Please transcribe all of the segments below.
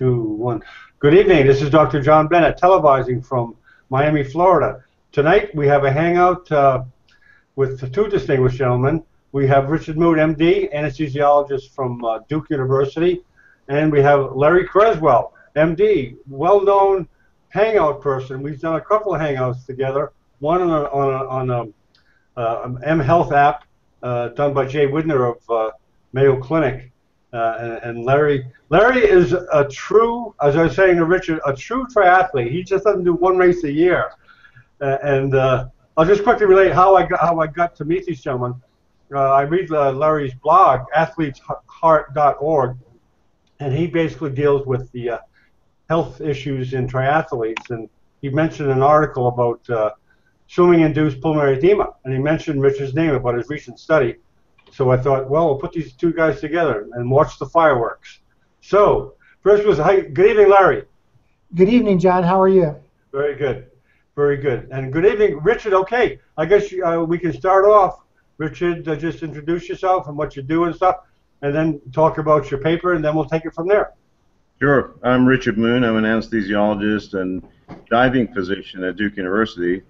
2, 1. Good evening. This is Dr. John Bennett, televising from Miami, Florida. Tonight we have a hangout with two distinguished gentlemen. We have Richard Moon, MD, anesthesiologist from Duke University, and we have Larry Creswell, MD, well-known hangout person. We've done a couple of hangouts together. One on a M Health app done by Jay Widner of Mayo Clinic. And Larry is a true, as I was saying to Richard, a true triathlete. He just doesn't do one race a year. I'll just quickly relate how I got to meet these gentlemen. I read Larry's blog, athletesheart.org, and he basically deals with the health issues in triathletes. And he mentioned an article about swimming-induced pulmonary edema, and he mentioned Richard's name about his recent study. So I thought, well, we'll put these two guys together and watch the fireworks. So first was, hi, good evening, Larry. Good evening, John. How are you? Very good. Very good. And good evening, Richard. Okay, I guess we can start off. Richard, just introduce yourself and what you do and stuff, and then talk about your paper, and then we'll take it from there. Sure. I'm Richard Moon. I'm an anesthesiologist and diving physician at Duke University.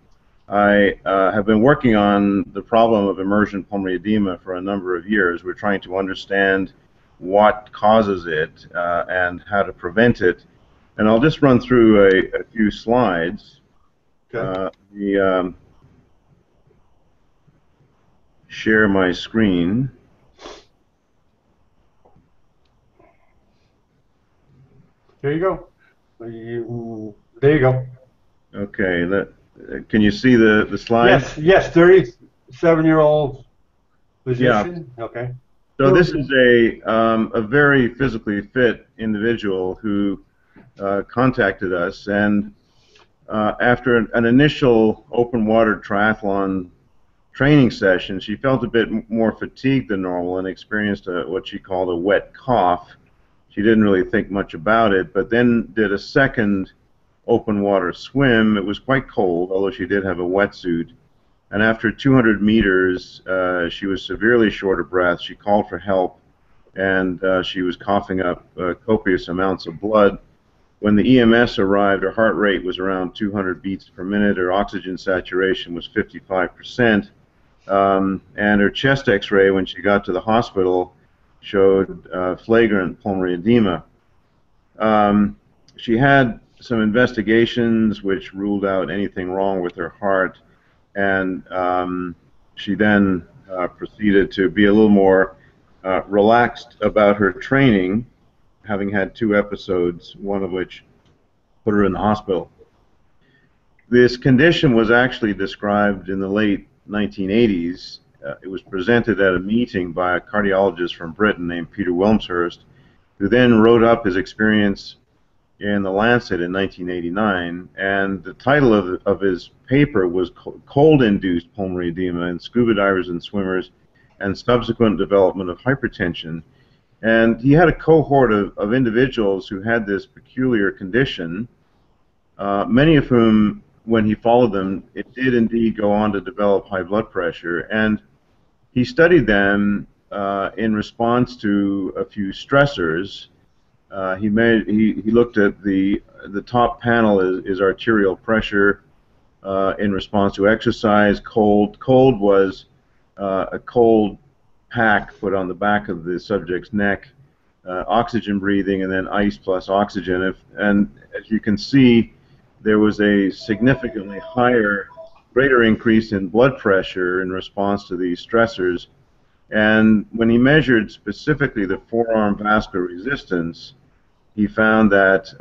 I have been working on the problem of immersion pulmonary edema for a number of years. We're trying to understand what causes it and how to prevent it. And I'll just run through a few slides. Okay. Share my screen. There you go. There you go. Okay. Can you see the slide? Yes, 37-year-old physician. Yeah. Okay. So this is a very physically fit individual who contacted us, and after an initial open water triathlon training session, she felt a bit more fatigued than normal and experienced what she called a wet cough. She didn't really think much about it, but then did a second open water swim. It was quite cold, although she did have a wetsuit. And after 200 meters, she was severely short of breath. She called for help, and she was coughing up copious amounts of blood. When the EMS arrived, her heart rate was around 200 beats per minute. Her oxygen saturation was 55%. And her chest x-ray, when she got to the hospital, showed flagrant pulmonary edema. She had some investigations which ruled out anything wrong with her heart, and she then proceeded to be a little more relaxed about her training, having had 2 episodes, one of which put her in the hospital. This condition was actually described in the late 1980s. It was presented at a meeting by a cardiologist from Britain named Peter Wilmshurst, who then wrote up his experience in the Lancet in 1989, and the title of his paper was Cold-Induced Pulmonary Edema in Scuba Divers and Swimmers and Subsequent Development of Hypertension. And he had a cohort of individuals who had this peculiar condition, many of whom, when he followed them, it did indeed go on to develop high blood pressure. And he studied them in response to a few stressors. He looked at the top panel is arterial pressure in response to exercise. Cold was a cold pack put on the back of the subject's neck. Oxygen breathing, and then ice plus oxygen. And as you can see, there was a significantly greater increase in blood pressure in response to these stressors. And when he measured specifically the forearm vascular resistance, he found that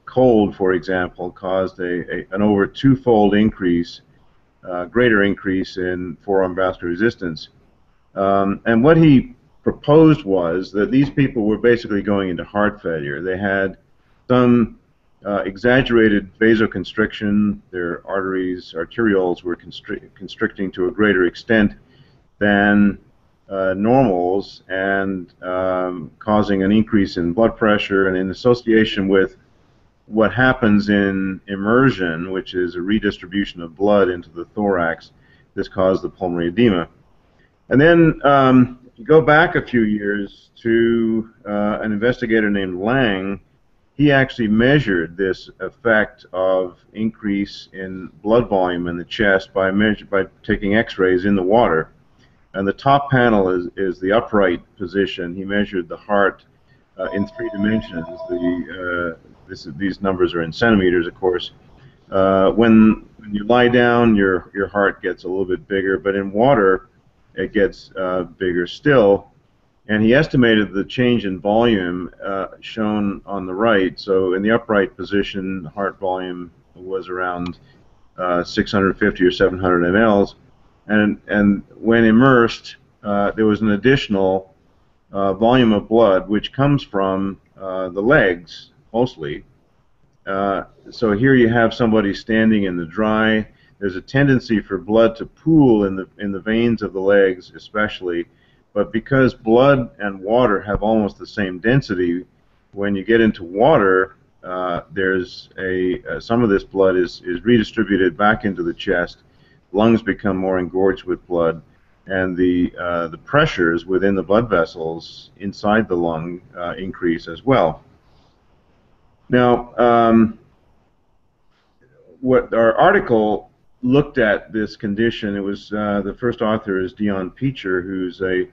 cold, for example, caused an over 2-fold increase, greater increase in forearm vascular resistance. And what he proposed was that these people were basically going into heart failure. They had some exaggerated vasoconstriction. Their arterioles were constricting to a greater extent than normals, and causing an increase in blood pressure, and in association with what happens in immersion, which is a redistribution of blood into the thorax, this caused the pulmonary edema. And then you go back a few years to an investigator named Lang, he actually measured this effect of increase in blood volume in the chest by taking X-rays in the water. And the top panel is the upright position. He measured the heart in 3 dimensions. These numbers are in centimeters, of course. When you lie down, your heart gets a little bit bigger, but in water, it gets bigger still. And he estimated the change in volume shown on the right. So in the upright position, heart volume was around 650 or 700 mLs. And when immersed, there was an additional volume of blood, which comes from the legs, mostly. So here you have somebody standing in the dry. There's a tendency for blood to pool in the veins of the legs, especially. But because blood and water have almost the same density, when you get into water, there's some of this blood is redistributed back into the chest. Lungs become more engorged with blood, and the pressures within the blood vessels inside the lung increase as well. Now, what our article looked at this condition. It was the first author is Dion Peacher, who's a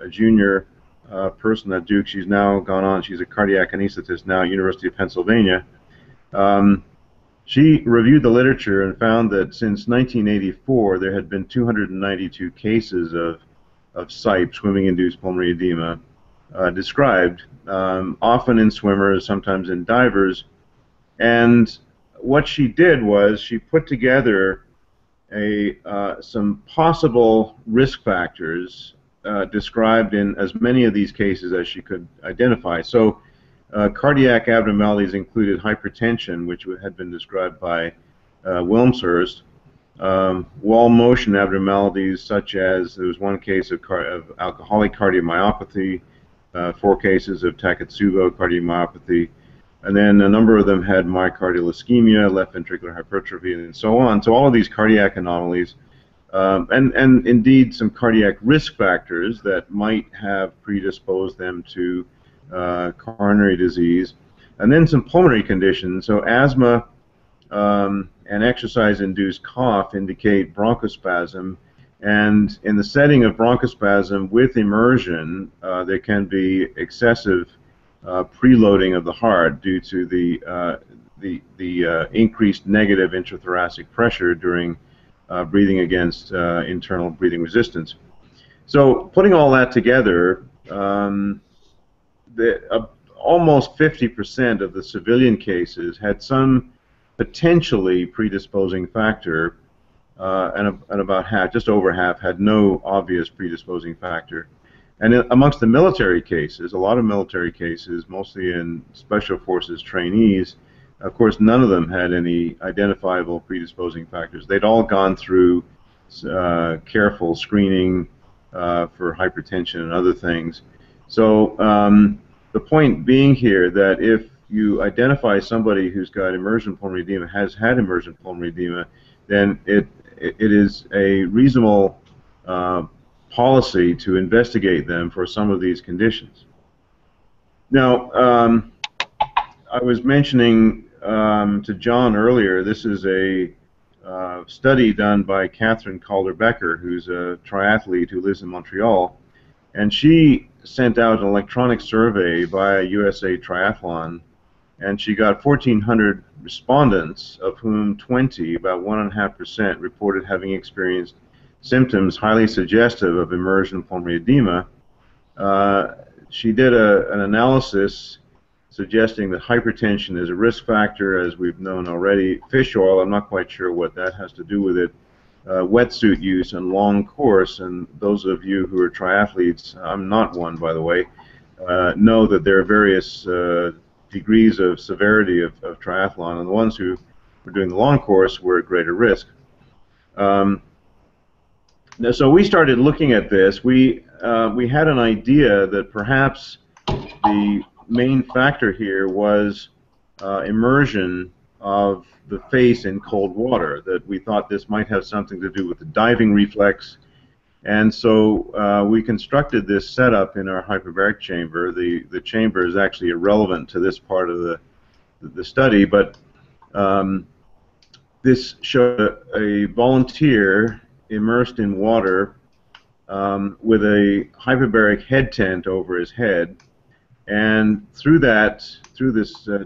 junior person at Duke. She's now gone on. She's a cardiac anesthetist now at University of Pennsylvania. She reviewed the literature and found that since 1984 there had been 292 cases of SIPE, swimming-induced pulmonary edema, described, often in swimmers, sometimes in divers. And what she did was she put together some possible risk factors described in as many of these cases as she could identify. So cardiac abnormalities included hypertension, which had been described by Wilmshurst, wall motion abnormalities such as there was one case of alcoholic cardiomyopathy, 4 cases of Takotsubo cardiomyopathy, and then a number of them had myocardial ischemia, left ventricular hypertrophy, and so on. So all of these cardiac anomalies, and indeed some cardiac risk factors that might have predisposed them to coronary disease, and then some pulmonary conditions. So asthma and exercise-induced cough indicate bronchospasm, and in the setting of bronchospasm with immersion, there can be excessive preloading of the heart due to the increased negative intrathoracic pressure during breathing against internal breathing resistance. So putting all that together, almost 50% of the civilian cases had some potentially predisposing factor, and about half, just over half, had no obvious predisposing factor. And amongst the military cases, a lot of military cases, mostly in special forces trainees, of course none of them had any identifiable predisposing factors. They'd all gone through careful screening for hypertension and other things. So the point being here that if you identify somebody who's got emergent pulmonary edema, has had emergent pulmonary edema, then it is a reasonable policy to investigate them for some of these conditions. Now, I was mentioning to John earlier, this is a study done by Catherine Calder-Becker, who's a triathlete who lives in Montreal, and she sent out an electronic survey via USA Triathlon, and she got 1,400 respondents, of whom 20, about 1.5%, reported having experienced symptoms highly suggestive of emergent pulmonary edema. She did an analysis suggesting that hypertension is a risk factor, as we've known already. Fish oil, I'm not quite sure what that has to do with it. Wetsuit use and long course, and those of you who are triathletes, I'm not one by the way, know that there are various degrees of severity of triathlon, and the ones who were doing the long course were at greater risk. So we started looking at this. We had an idea that perhaps the main factor here was immersion of the face in cold water, that we thought this might have something to do with the diving reflex. And so we constructed this setup in our hyperbaric chamber. The chamber is actually irrelevant to this part of the the study, but this showed a volunteer immersed in water with a hyperbaric head tent over his head, and through this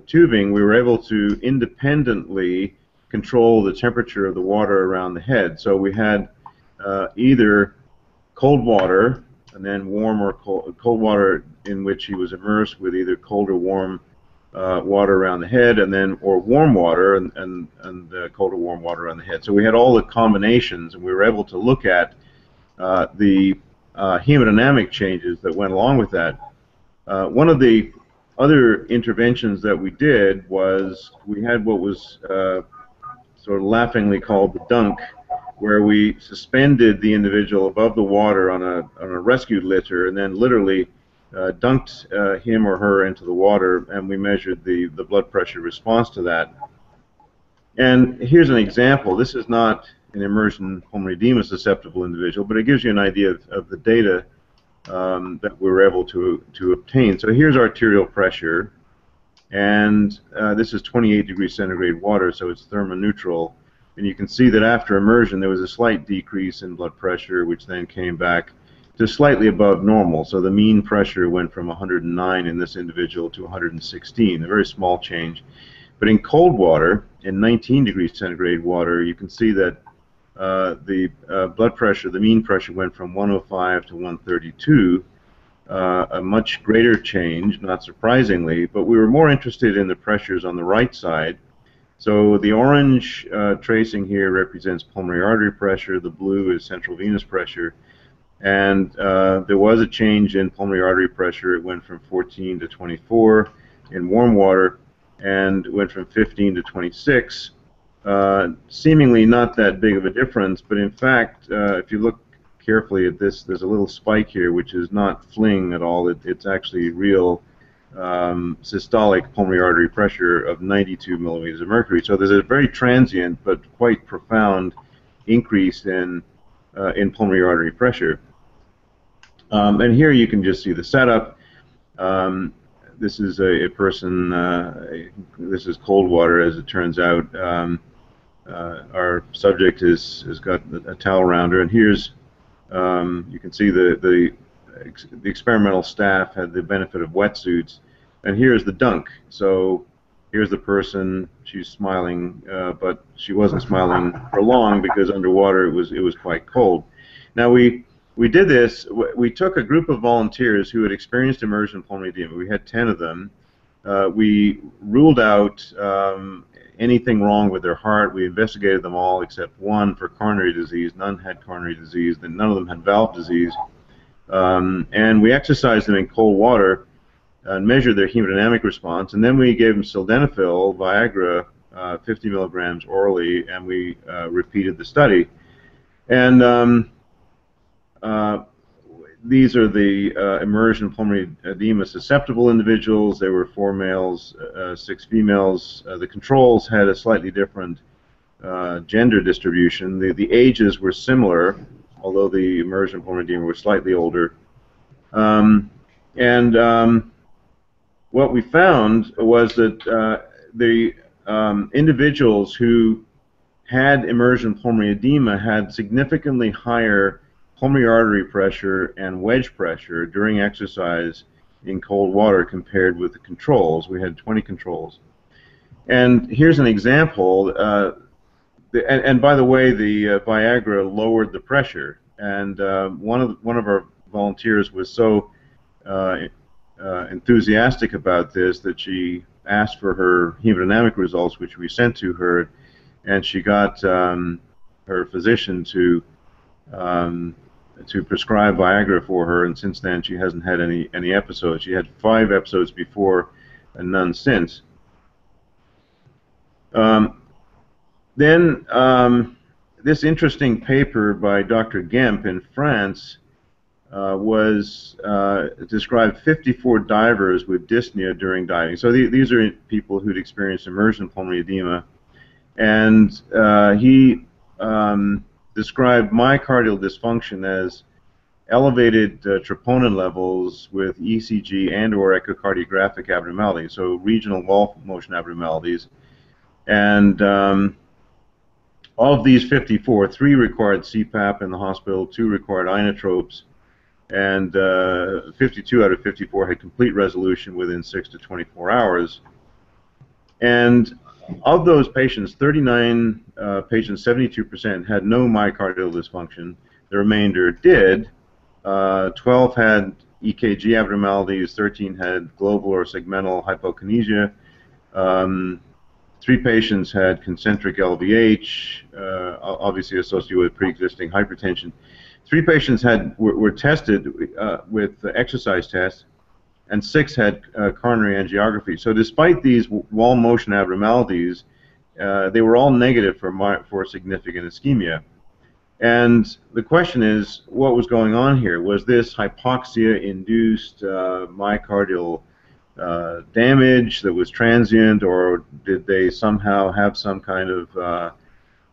tubing, we were able to independently control the temperature of the water around the head. So we had either cold water and then warm or cold water in which he was immersed with either cold or warm water around the head, and then or warm water and cold or warm water on the head. So we had all the combinations, and we were able to look at the hemodynamic changes that went along with that. One of the other interventions that we did was we had what was sort of laughingly called the dunk, where we suspended the individual above the water on a rescue litter and then literally dunked him or her into the water, and we measured the blood pressure response to that. And here's an example. This is not an immersion pulmonary edema susceptible individual, but it gives you an idea of the data that we were able to obtain. So here's arterial pressure, and this is 28 degrees centigrade water, so it's thermoneutral. And you can see that after immersion there was a slight decrease in blood pressure, which then came back to slightly above normal. So the mean pressure went from 109 in this individual to 116, a very small change. But in cold water, in 19 degrees centigrade water, you can see that the blood pressure, the mean pressure, went from 105 to 132, a much greater change, not surprisingly, but we were more interested in the pressures on the right side. So the orange tracing here represents pulmonary artery pressure, the blue is central venous pressure, and there was a change in pulmonary artery pressure. It went from 14 to 24 in warm water, and it went from 15 to 26. Seemingly not that big of a difference, but in fact, if you look carefully at this, there's a little spike here, which is not fling at all. It's actually real systolic pulmonary artery pressure of 92 millimeters of mercury. So there's a very transient but quite profound increase in pulmonary artery pressure. And here you can just see the setup. This is a person, this is cold water, as it turns out. Our subject has got a towel around her, and here's, you can see the experimental staff had the benefit of wetsuits, and here's the dunk. So here's the person, she's smiling, but she wasn't smiling for long because underwater it was quite cold. Now we did this, we took a group of volunteers who had experienced immersion pulmonary edema. We had 10 of them. We ruled out anything wrong with their heart. We investigated them all except one for coronary disease. None had coronary disease, and none of them had valve disease. And we exercised them in cold water and measured their hemodynamic response, and then we gave them sildenafil, Viagra, 50 milligrams orally, and we repeated the study. And these are the immersion pulmonary edema susceptible individuals. There were 4 males, 6 females. The controls had a slightly different gender distribution. The ages were similar, although the immersion pulmonary edema were slightly older. What we found was that the individuals who had immersion pulmonary edema had significantly higher pulmonary artery pressure and wedge pressure during exercise in cold water compared with the controls. We had 20 controls. And here's an example. And by the way, the Viagra lowered the pressure. And one of our volunteers was so enthusiastic about this that she asked for her hemodynamic results, which we sent to her, and she got her physician to prescribe Viagra for her, and since then she hasn't had any episodes. She had 5 episodes before and none since. This interesting paper by Dr. Gemp in France described 54 divers with dyspnea during diving. So these are people who'd experienced immersion pulmonary edema, and he described myocardial dysfunction elevated troponin levels with ECG and/or echocardiographic abnormalities, so regional wall motion abnormalities. And of these 54, 3 required CPAP in the hospital, 2 required inotropes, and 52 out of 54 had complete resolution within 6 to 24 hours. And of those patients, 39 patients, 72%, had no myocardial dysfunction. The remainder did. 12 had EKG abnormalities, 13 had global or segmental hypokinesia. 3 patients had concentric LVH, obviously associated with pre-existing hypertension. 3 patients were tested with exercise tests, and 6 had coronary angiography. So despite these wall motion abnormalities, they were all negative for significant ischemia. And the question is, what was going on here? Was this hypoxia-induced myocardial damage that was transient, or did they somehow have some kind of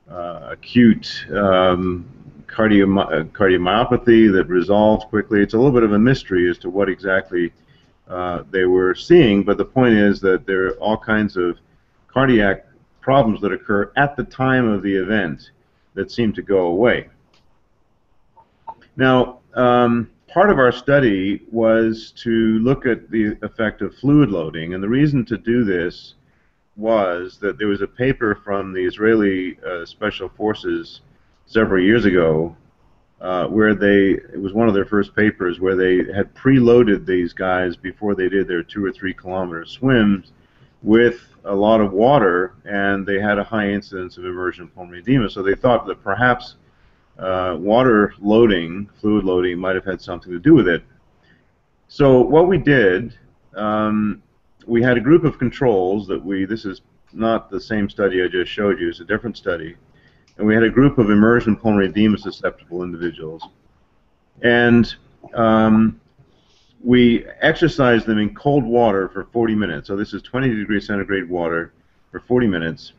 acute cardiomyopathy that resolved quickly? It's a little bit of a mystery as to what exactly they were seeing, but the point is that there are all kinds of cardiac problems that occur at the time of the event that seem to go away. Now, part of our study was to look at the effect of fluid loading, and the reason to do this was that there was a paper from the Israeli Special Forces several years ago where it was one of their first papers where they had preloaded these guys before they did their 2 or 3 kilometer swims with a lot of water, and they had a high incidence of emergent pulmonary edema. So they thought that perhaps water loading, fluid loading, might have had something to do with it. So what we did, we had a group of controls that this is not the same study I just showed you, it's a different study. And we had a group of emergent pulmonary edema susceptible individuals. And we exercised them in cold water for 40 minutes. So this is 20 °C water for 40 minutes.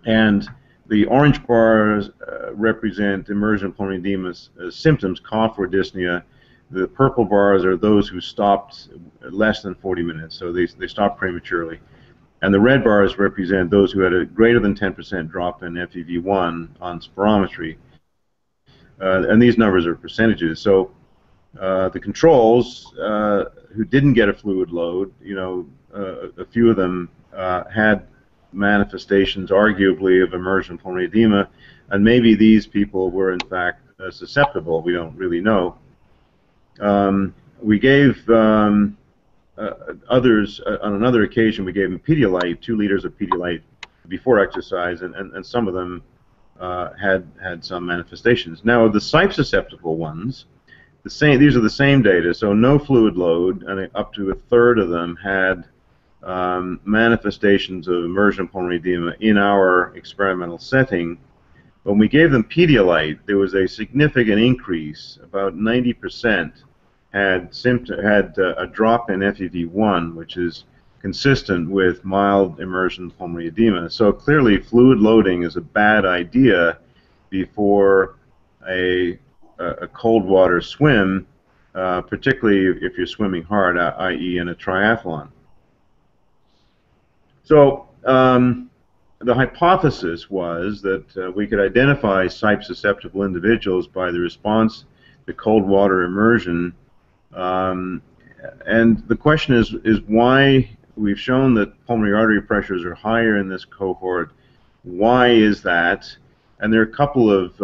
And the orange bars represent emergent pulmonary edema symptoms, cough or dyspnea. The purple bars are those who stopped less than 40 minutes, so they stopped prematurely. And the red bars represent those who had a greater than 10% drop in FEV1 on spirometry. And these numbers are percentages. So the controls who didn't get a fluid load, a few of them had manifestations arguably of emergent pulmonary edema, and maybe these people were in fact susceptible. We don't really know. We gave others, on another occasion, we gave them Pedialyte, 2 liters of Pedialyte before exercise, and some of them had some manifestations. Now, the SIPE susceptible ones, these are the same data, so no fluid load, and up to a third of them had manifestations of emergent pulmonary edema in our experimental setting. When we gave them Pedialyte, there was a significant increase. About 90% had a drop in FEV1, which is consistent with mild emergent pulmonary edema. So clearly, fluid loading is a bad idea before a cold water swim, particularly if you're swimming hard, i.e. in a triathlon. So the hypothesis was that we could identify SIPE susceptible individuals by the response to cold water immersion. And the question is why. We've shown that pulmonary artery pressures are higher in this cohort. Why is that? And there are a couple of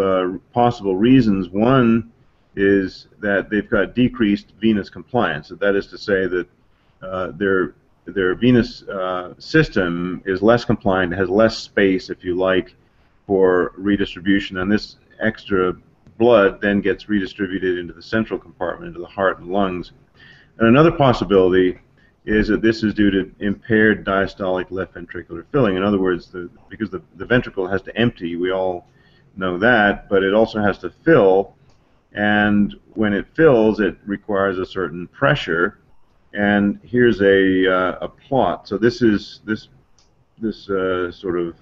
possible reasons. One is that they've got decreased venous compliance. That is to say that their venous system is less compliant, has less space, if you like, for redistribution, and this extra blood then gets redistributed into the central compartment, into the heart and lungs. And another possibility is that this is due to impaired diastolic left ventricular filling. In other words, because the ventricle has to empty, we all know that, but it also has to fill, and when it fills, it requires a certain pressure. And here's a plot. So this is this sort of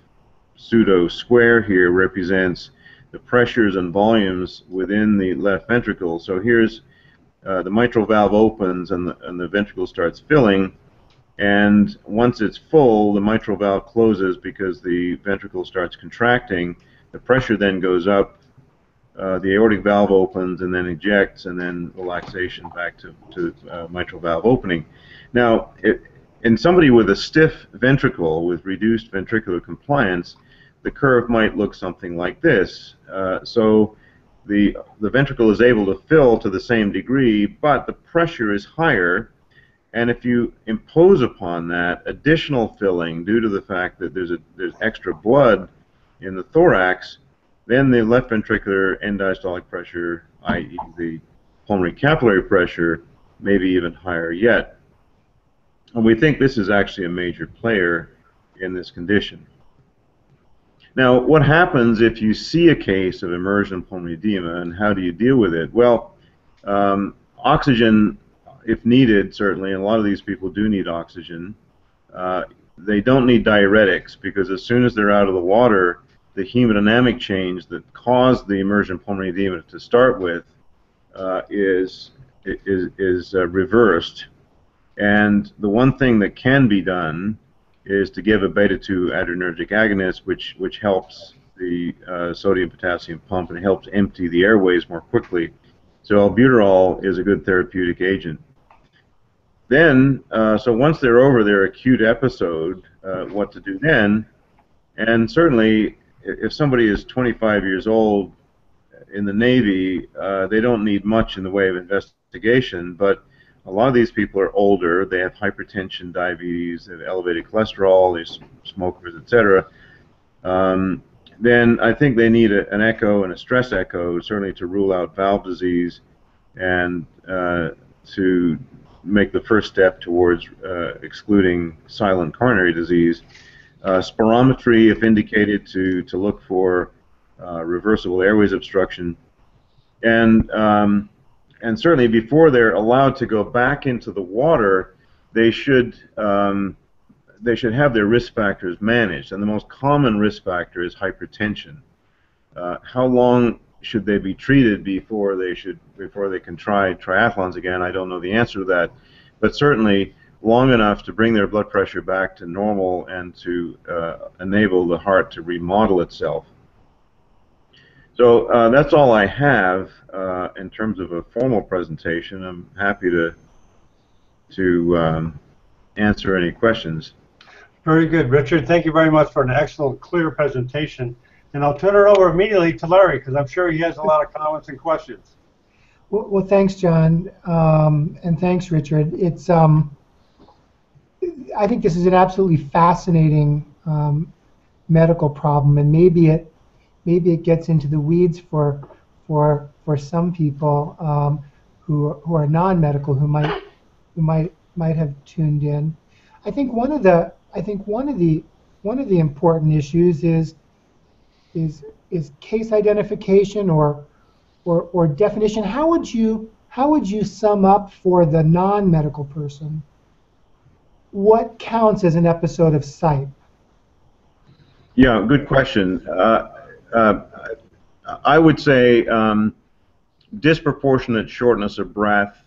pseudo square here represents the pressures and volumes within the left ventricle. So here's the mitral valve opens and the ventricle starts filling, and once it's full, the mitral valve closes because the ventricle starts contracting. The pressure then goes up, the aortic valve opens and then ejects, and then relaxation back to mitral valve opening. Now, in somebody with a stiff ventricle with reduced ventricular compliance, the curve might look something like this. So the ventricle is able to fill to the same degree, but the pressure is higher. And if you impose upon that additional filling due to the fact that there's extra blood in the thorax, then the left ventricular end diastolic pressure, i.e. the pulmonary capillary pressure, may be even higher yet. And we think this is actually a major player in this condition. Now, what happens if you see a case of emergent pulmonary edema, and how do you deal with it? Well, oxygen, if needed, certainly, and a lot of these people do need oxygen. They don't need diuretics, because as soon as they're out of the water, the hemodynamic change that caused the emergent pulmonary edema to start with is reversed. And the one thing that can be done is to give a beta-2 adrenergic agonist, which helps the sodium-potassium pump and helps empty the airways more quickly. So albuterol is a good therapeutic agent. Then, so once they're over their acute episode, what to do then? And certainly, if somebody is 25 years old in the Navy, they don't need much in the way of investigation, but a lot of these people are older, they have hypertension, diabetes, they have elevated cholesterol, they're smokers, etc. Then I think they need an echo and a stress echo, certainly to rule out valve disease and to make the first step towards excluding silent coronary disease. Spirometry, if indicated, to look for reversible airways obstruction. And certainly before they're allowed to go back into the water, they should have their risk factors managed. And the most common risk factor is hypertension. How long should they be treated before they can try triathlons again? I don't know the answer to that, but certainly long enough to bring their blood pressure back to normal and to enable the heart to remodel itself. So that's all I have in terms of a formal presentation. I'm happy to answer any questions. Very good, Richard. Thank you very much for an excellent, clear presentation. And I'll turn it over immediately to Larry, because I'm sure he has a lot of comments and questions. Well, thanks, John, and thanks, Richard. It's I think this is an absolutely fascinating medical problem, and maybe it gets into the weeds for some people who are non-medical, who might have tuned in. I think one of the important issues is case identification or definition. How would you sum up for the non-medical person what counts as an episode of SIPE? Yeah, good question. I would say disproportionate shortness of breath,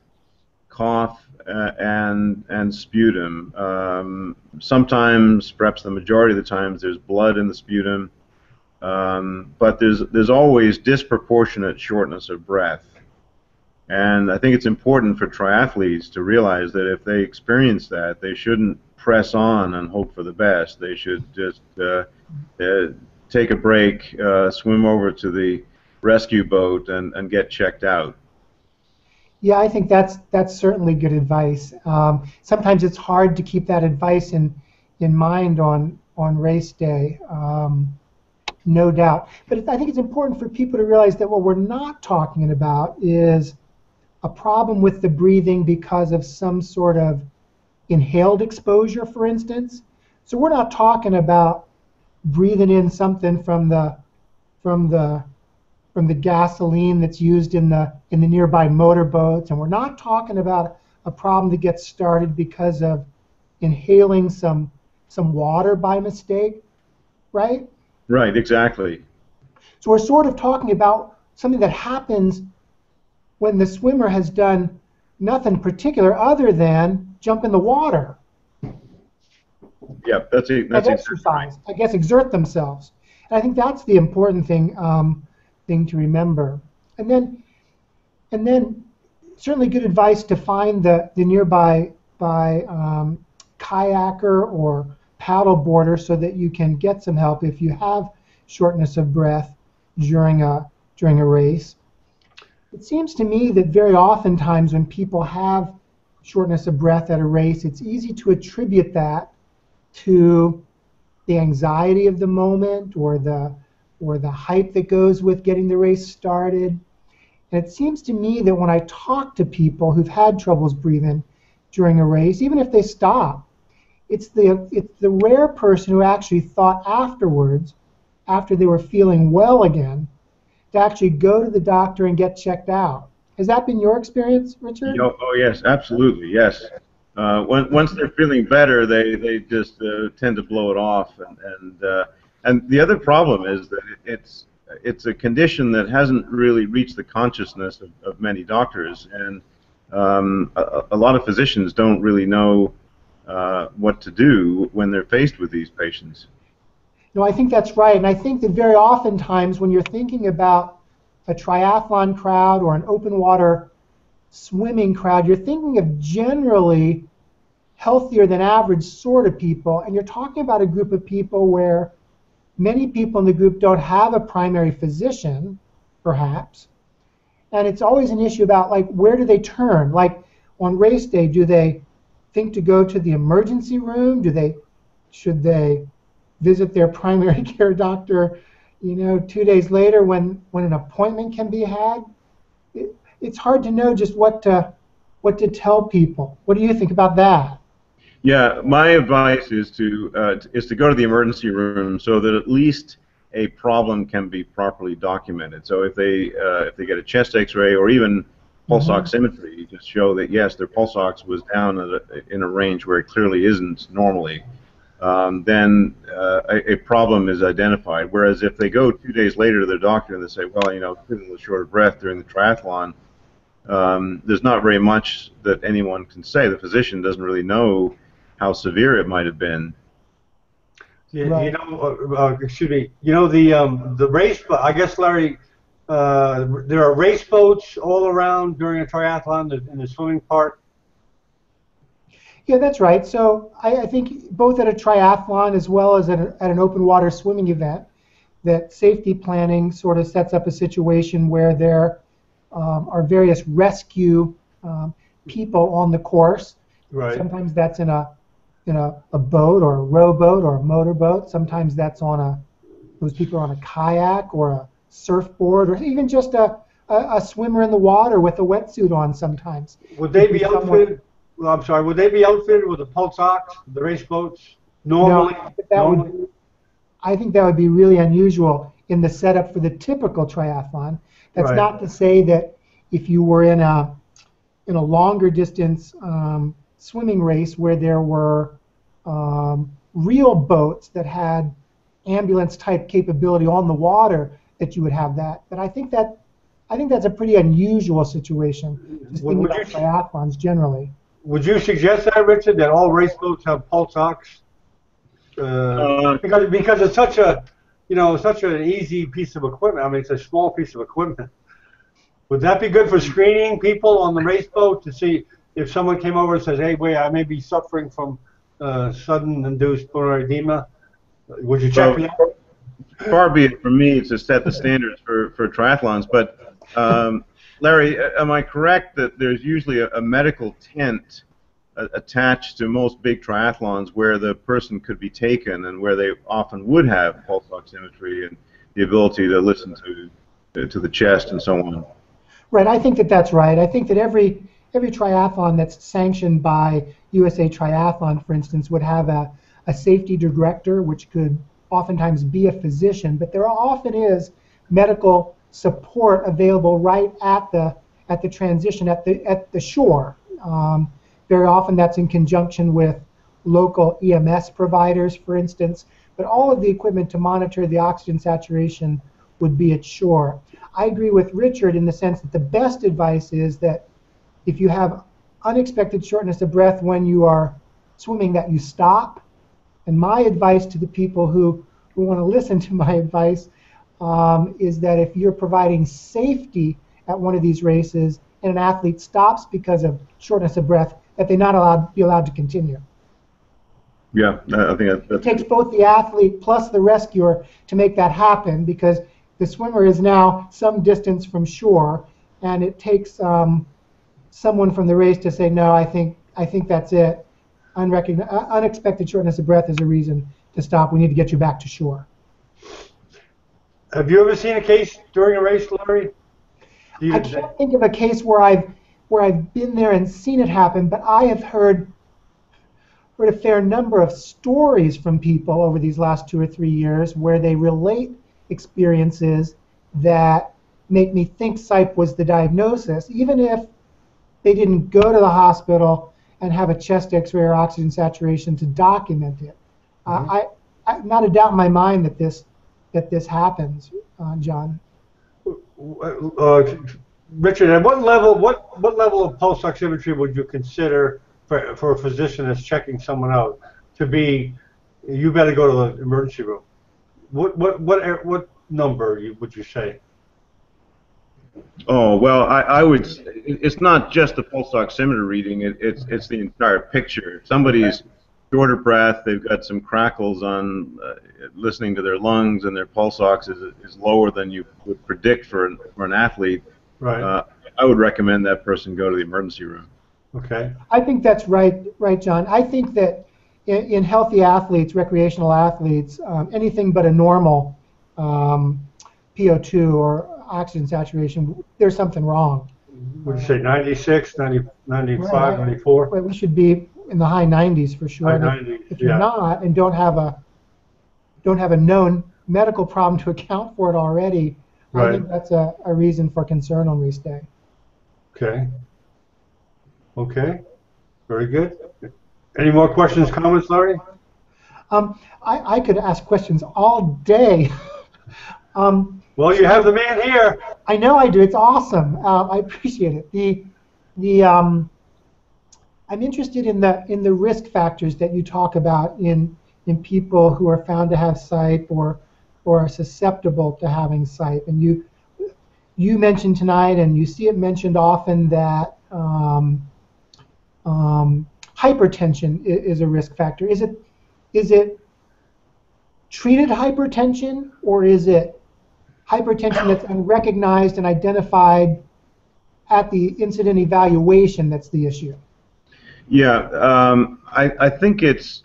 cough, and sputum. Sometimes, perhaps the majority of the times, there's blood in the sputum, but there's always disproportionate shortness of breath. And I think it's important for triathletes to realize that if they experience that, they shouldn't press on and hope for the best. They should just take a break, swim over to the rescue boat, and get checked out. Yeah, I think that's certainly good advice. Sometimes it's hard to keep that advice in mind on race day, no doubt. But I think it's important for people to realize that what we're not talking about is a problem with the breathing because of some sort of inhaled exposure, for instance. So we're not talking about breathing in something from the gasoline that's used in the nearby motorboats, and we're not talking about a problem that gets started because of inhaling some water by mistake, right? Right, exactly. So we're sort of talking about something that happens when the swimmer has done nothing particular other than jump in the water. Yeah, that's exercise, I guess, exert themselves. And I think that's the important thing to remember. And then certainly good advice to find the nearby kayaker or paddleboarder so that you can get some help if you have shortness of breath during a race. It seems to me that very oftentimes when people have shortness of breath at a race, it's easy to attribute that to the anxiety of the moment or the hype that goes with getting the race started. And it seems to me that when I talk to people who've had troubles breathing during a race, even if they stop, it's the rare person who actually thought afterwards, after they were feeling well again, to actually go to the doctor and get checked out. Has that been your experience, Richard? Oh yes, absolutely, yes. Once they're feeling better, they just tend to blow it off, and the other problem is that it's a condition that hasn't really reached the consciousness of many doctors, and a lot of physicians don't really know what to do when they're faced with these patients. No, I think that's right, and I think that very oftentimes when you're thinking about a triathlon crowd or an open water swimming crowd, you're thinking of generally healthier than average sort of people, and you're talking about a group of people where many people in the group don't have a primary physician, perhaps, and it's always an issue about, like, where do they turn? Like, on race day, do they think to go to the emergency room? Should they visit their primary care doctor, 2 days later when an appointment can be had? It's hard to know just what to tell people. What do you think about that? Yeah, my advice is to go to the emergency room so that at least a problem can be properly documented. So if they get a chest X-ray or even pulse oximetry to show that yes, their pulse ox was down in a range where it clearly isn't normally, then a problem is identified. Whereas if they go 2 days later to their doctor and they say, well, feeling a little short of breath during the triathlon, there's not very much that anyone can say. The physician doesn't really know how severe it might have been. Yeah, right. Excuse me. The race, I guess, Larry, there are race boats all around during a triathlon in the swimming part. Yeah, that's right. So I think both at a triathlon as well as at an open water swimming event, that safety planning sort of sets up a situation where there are various rescue people on the course. Right. Sometimes that's in a boat or a rowboat or a motorboat. Sometimes that's those people are on a kayak or a surfboard or even just a swimmer in the water with a wetsuit on sometimes. Would they be outfitted? Well, I'm sorry. Would they be outfitted with a pulse ox, the race boats? Normally, no, I think that would be really unusual in the setup for the typical triathlon. That's right. Not to say that if you were in a longer distance swimming race where there were real boats that had ambulance type capability on the water, that you would have that. But I think that's a pretty unusual situation. Just thinking about triathlons generally. Would you suggest that, Richard, that all race boats have pulse ox? Because it's such an easy piece of equipment. I mean, it's a small piece of equipment. Would that be good for screening people on the race boat to see if someone came over and says, "Hey, wait, I may be suffering from sudden induced pulmonary edema"? Would you check that? Far be it from me to set the standards for triathlons, but Larry, am I correct that there's usually a medical tent attached to most big triathlons where the person could be taken and where they often would have pulse oximetry and the ability to listen to the chest and so on? Right, I think that's right. I think that every triathlon that's sanctioned by USA Triathlon, for instance, would have a safety director, which could oftentimes be a physician, but there often is medical support available right at the transition at the shore. Very often that's in conjunction with local EMS providers, for instance, but all of the equipment to monitor the oxygen saturation would be at shore. I agree with Richard in the sense that the best advice is that if you have unexpected shortness of breath when you are swimming, that you stop. And my advice to the people who want to listen to my advice is that if you're providing safety at one of these races and an athlete stops because of shortness of breath, that they not be allowed to continue. Yeah, I think it takes both the athlete plus the rescuer to make that happen, because the swimmer is now some distance from shore, and it takes someone from the race to say, no, I think that's it. Unexpected shortness of breath is a reason to stop. We need to get you back to shore. Have you ever seen a case during a race, Larry? I can't think of a case where I've been there and seen it happen, but I have heard a fair number of stories from people over these last 2 or 3 years where they relate experiences that make me think SIPE was the diagnosis, even if they didn't go to the hospital and have a chest x-ray or oxygen saturation to document it. I not a doubt in my mind that this happens, John. Richard, at what level of pulse oximetry would you consider for a physician that's checking someone out to be, you better go to the emergency room? What number would you say? Oh, well, I would. It's not just the pulse oximeter reading. It's the entire picture. If somebody's short of breath, they've got some crackles on listening to their lungs, and their pulse ox is lower than you would predict for an athlete. Right. I would recommend that person go to the emergency room. Okay. I think that's right, John. I think that in healthy athletes, recreational athletes, anything but a normal PO2 or oxygen saturation, there's something wrong. Would you say 96, 90, 95, Right. 94? Well, we should be in the high 90s for sure. High 90s, if you're not and don't have a known medical problem to account for it already, right. I think that's a reason for concern on race day. Okay. Okay. Very good. Any more questions, comments, Larry? I could ask questions all day. Well, you have the man here. I know I do. It's awesome. I appreciate it. I'm interested in the risk factors that you talk about in people who are found to have SIPE or are susceptible to having SIPE. And you mentioned tonight, and you see it mentioned often, that hypertension is a risk factor. Is it treated hypertension, or is it hypertension that's unrecognized and identified at the incident evaluation that's the issue? Yeah, I think it's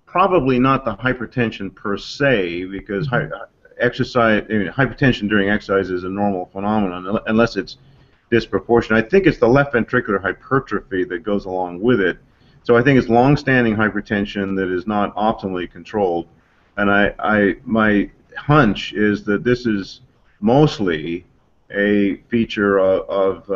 probably not the hypertension per se, because hypertension during exercise is a normal phenomenon unless it's disproportionate. I think it's the left ventricular hypertrophy that goes along with it. So I think it's long-standing hypertension that is not optimally controlled, and my hunch is that this is mostly a feature of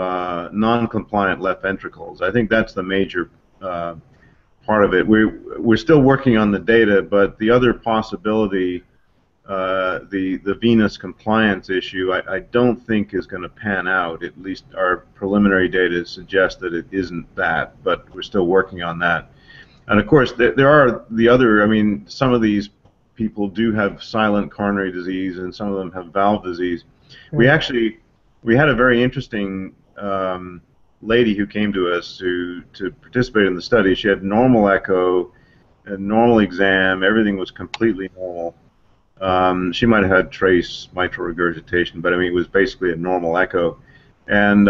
non-compliant left ventricles. I think that's the major part of it. We're still working on the data, but the other possibility, the venous compliance issue, I don't think is going to pan out. At least our preliminary data suggests that it isn't that, but we're still working on that. And of course, there are the other, I mean, some of these people do have silent coronary disease, and some of them have valve disease. Right. We had a very interesting lady who came to us to participate in the study. She had normal echo, a normal exam, everything was completely normal. She might have had trace mitral regurgitation, but I mean, it was basically a normal echo. And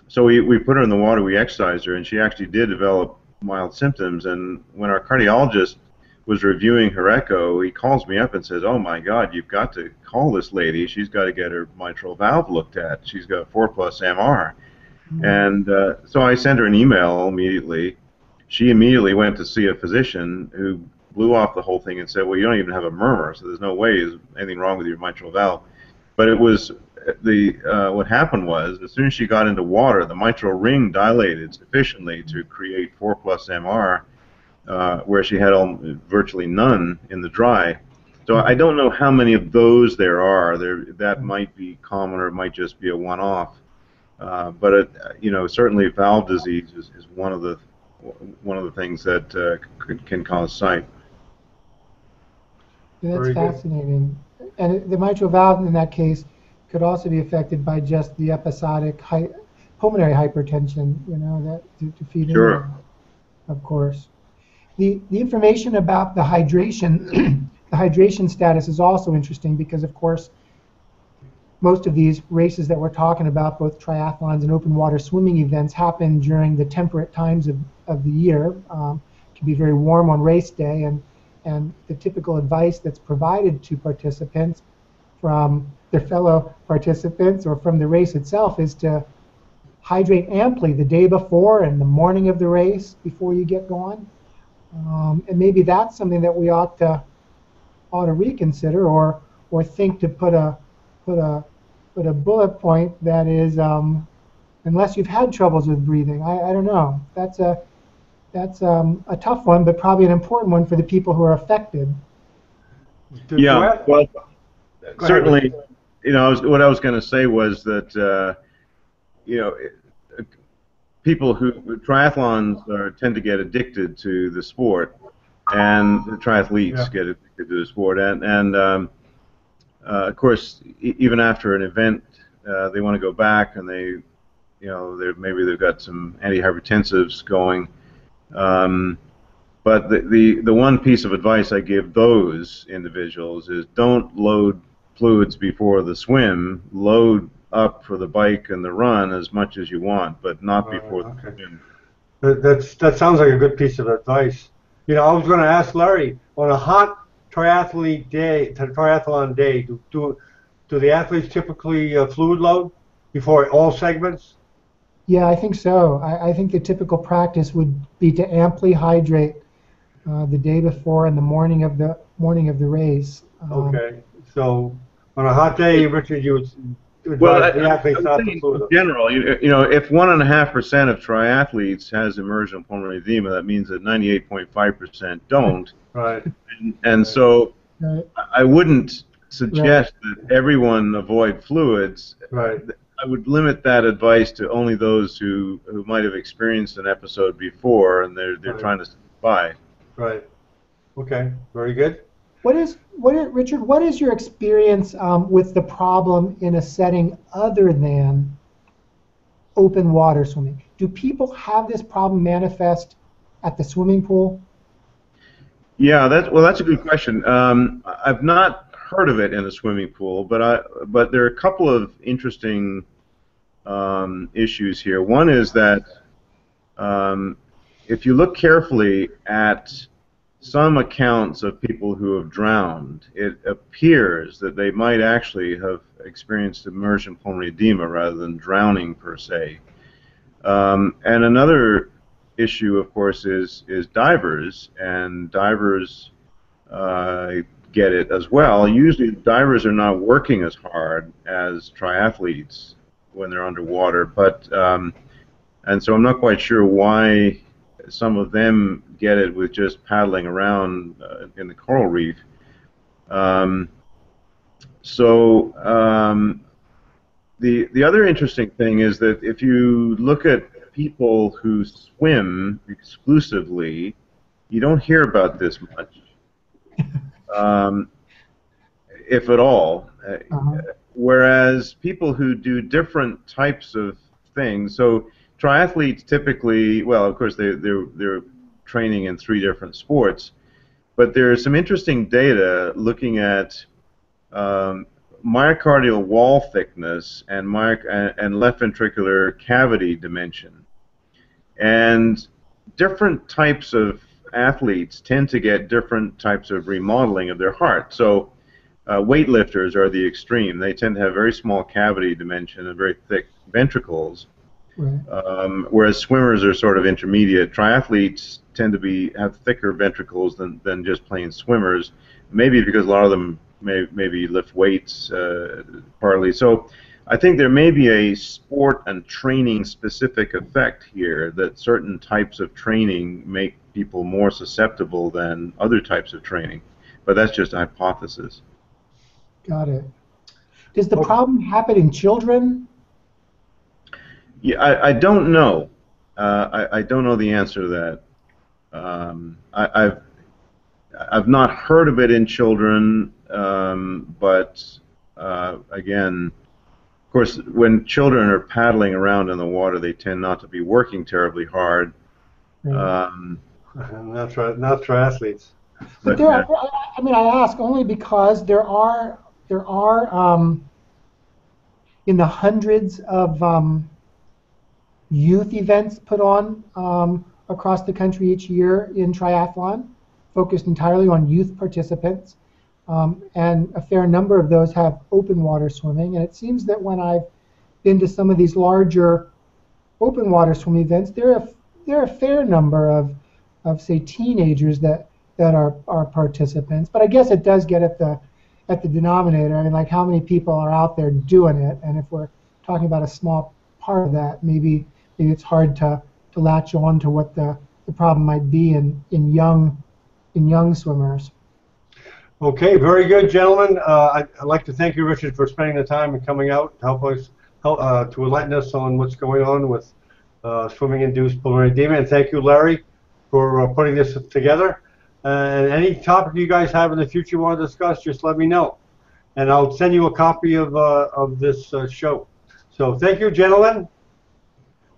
so we put her in the water, we exercised her, and she actually did develop mild symptoms. And when our cardiologist was reviewing her echo, he calls me up and says, "Oh my God, you've got to call this lady. She's got to get her mitral valve looked at. She's got 4+ MR." And so I sent her an email immediately. She immediately went to see a physician who blew off the whole thing and said, "Well, you don't even have a murmur, so there's no way there's anything wrong with your mitral valve." But it was what happened was, as soon as she got into water, the mitral ring dilated sufficiently to create 4+ MR, where she had virtually none in the dry. So I don't know how many of those there are. That might be common, or it might just be a one-off. But certainly valve disease is one of the things that can cause SIPE. Yeah, that's Very good. fascinating. And the mitral valve in that case could also be affected by just the episodic pulmonary hypertension, that to feed into Sure. that, of course. The information about the hydration, the hydration status is also interesting because, of course, most of these races that we're talking about, both triathlons and open water swimming events, happen during the temperate times of the year. It can be very warm on race day, and the typical advice that's provided to participants from their fellow participants or from the race itself is to hydrate amply the day before and the morning of the race before you get going. And maybe that's something that we ought to reconsider, or think to put a bullet point that is, unless you've had troubles with breathing. I don't know. That's a tough one, but probably an important one for the people who are affected. Yeah, well, certainly, what I was going to say was that, people who triathlons tend to get addicted to the sport, and the triathletes get addicted to the sport, and of course, even after an event, they want to go back, and maybe they've got some antihypertensives going. But the one piece of advice I give those individuals is don't load fluids before the swim. Load up for the bike and the run as much as you want, but not before the swim. That sounds like a good piece of advice. I was going to ask Larry, on a hot triathlon day, do the athletes typically fluid load before all segments? Yeah, I think so. I think the typical practice would be to amply hydrate the day before and the morning of the race. Okay, so on a hot day, Richard, you would Well, the athletes not to fluid in general, if 1.5% of triathletes has emergent pulmonary edema, that means that 98.5% don't. Right. And so Right. I wouldn't suggest that everyone avoid fluids. Right. I would limit that advice to only those who might have experienced an episode before, and they're trying to survive. Right. Okay. Very good. Richard, what is your experience with the problem in a setting other than open water swimming? Do people have this problem manifest at the swimming pool? Yeah, that's a good question. I've not heard of it in a swimming pool, but there are a couple of interesting issues here. One is that if you look carefully at some accounts of people who have drowned, it appears that they might actually have experienced emergent pulmonary edema rather than drowning per se. And another issue, of course, is divers, and divers get it as well. Usually divers are not working as hard as triathletes when they're underwater, and so I'm not quite sure why some of them get it with just paddling around in the coral reef. The other interesting thing is that if you look at people who swim exclusively, you don't hear about this much, if at all. Whereas people who do different types of things, so triathletes typically, well, of course, they're training in 3 different sports, but there is some interesting data looking at myocardial wall thickness and left ventricular cavity dimension. And different types of athletes tend to get different types of remodeling of their heart. So weightlifters are the extreme. They tend to have very small cavity dimension and very thick ventricles. Right. Whereas swimmers are sort of intermediate. Triathletes tend to have thicker ventricles than just plain swimmers, maybe because a lot of them maybe lift weights partly. So I think there may be a sport and training specific effect here, that certain types of training make people more susceptible than other types of training. but that's just a hypothesis. Got it. Does the Okay. problem happen in children? Yeah, I don't know. I don't know the answer to that. I've not heard of it in children, but again, of course, when children are paddling around in the water, they tend not to be working terribly hard. Right. Not triathletes. But there, I mean, I ask only because there are in the hundreds of youth events put on across the country each year in triathlon, focused entirely on youth participants. And a fair number of those have open water swimming. And it seems that when I've been to some of these larger open water swim events, there are a fair number of say teenagers that are participants. But I guess it does get at the denominator. I mean, like how many people are out there doing it? And if we're talking about a small part of that, maybe it's hard to latch on to what the problem might be in young swimmers. Okay, very good, gentlemen. I'd like to thank you, Richard, for spending the time and coming out to help us to enlighten us on what's going on with swimming-induced pulmonary edema. And thank you, Larry, for putting this together. And any topic you guys have in the future you want to discuss, just let me know. And I'll send you a copy of this show. So thank you, gentlemen.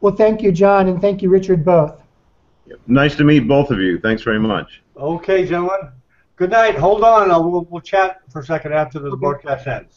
Well, thank you, John, and thank you, Richard, both. Nice to meet both of you. Thanks very much. Okay, gentlemen. Good night. Hold on. We'll chat for a second after the broadcast ends.